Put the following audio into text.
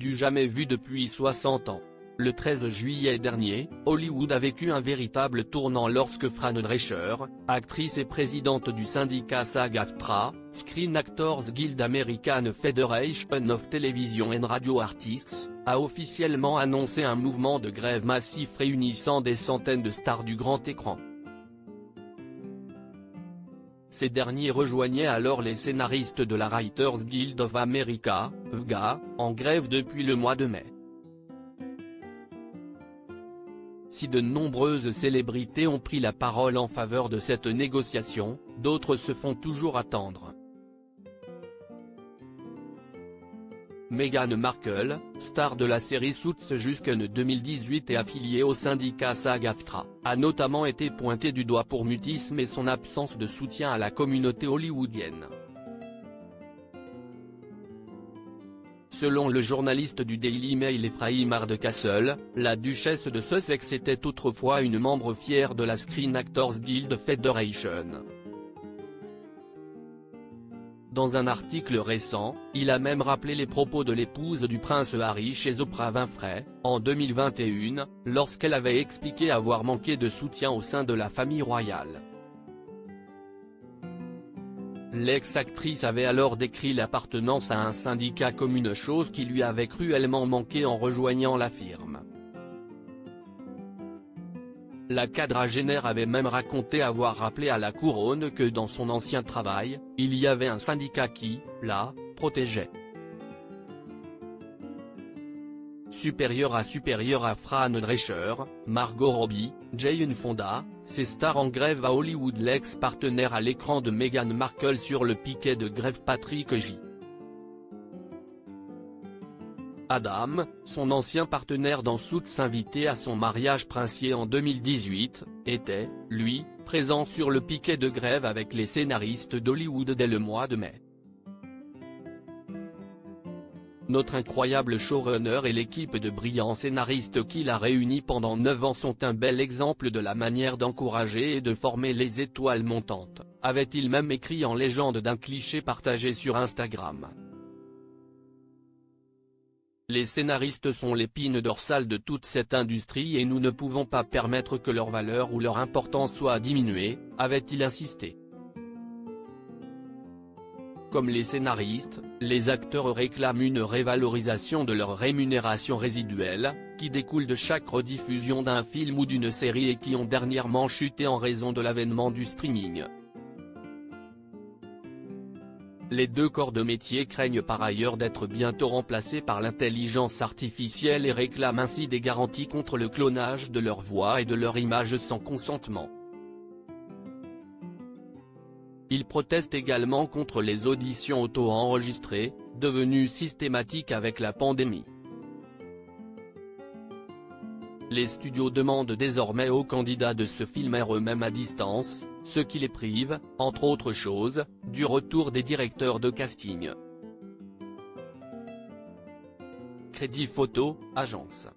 du jamais vu depuis 60 ans. Le 13 juillet dernier, Hollywood a vécu un véritable tournant lorsque Fran Drescher, actrice et présidente du syndicat SAG-AFTRA, Screen Actors Guild American Federation of Television and Radio Artists, a officiellement annoncé un mouvement de grève massif réunissant des centaines de stars du grand écran. Ces derniers rejoignaient alors les scénaristes de la Writers Guild of America, WGA, en grève depuis le mois de mai. Si de nombreuses célébrités ont pris la parole en faveur de cette négociation, d'autres se font toujours attendre. Meghan Markle, star de la série Suits jusqu'en 2018 et affiliée au syndicat SAG-AFTRA, a notamment été pointée du doigt pour mutisme et son absence de soutien à la communauté hollywoodienne. Selon le journaliste du Daily Mail Ephraim Hardcastle, la duchesse de Sussex était autrefois une membre fière de la Screen Actors Guild Federation. Dans un article récent, il a même rappelé les propos de l'épouse du prince Harry chez Oprah Winfrey, en 2021, lorsqu'elle avait expliqué avoir manqué de soutien au sein de la famille royale. L'ex-actrice avait alors décrit l'appartenance à un syndicat comme une chose qui lui avait cruellement manqué en rejoignant la firme. La quadragénaire avait même raconté avoir rappelé à la couronne que dans son ancien travail, il y avait un syndicat qui, la, protégeait. Supérieure à Fran Drescher, Margot Robbie, Jane Fonda, ces stars en grève à Hollywood. L'ex-partenaire à l'écran de Meghan Markle sur le piquet de grève. Patrick J. Adam, son ancien partenaire dans Suits invité à son mariage princier en 2018, était, lui, présent sur le piquet de grève avec les scénaristes d'Hollywood dès le mois de mai. Notre incroyable showrunner et l'équipe de brillants scénaristes qu'il a réunis pendant 9 ans sont un bel exemple de la manière d'encourager et de former les étoiles montantes, avait-il même écrit en légende d'un cliché partagé sur Instagram. Les scénaristes sont l'épine dorsale de toute cette industrie et nous ne pouvons pas permettre que leur valeur ou leur importance soit diminuée, avait-il insisté. Comme les scénaristes, les acteurs réclament une révalorisation de leur rémunération résiduelle, qui découle de chaque rediffusion d'un film ou d'une série et qui ont dernièrement chuté en raison de l'avènement du streaming. Les deux corps de métier craignent par ailleurs d'être bientôt remplacés par l'intelligence artificielle et réclament ainsi des garanties contre le clonage de leur voix et de leur image sans consentement. Ils protestent également contre les auditions auto-enregistrées, devenues systématiques avec la pandémie. Les studios demandent désormais aux candidats de se filmer eux-mêmes à distance, ce qui les prive, entre autres choses, du retour des directeurs de casting. Crédit Photo, agence.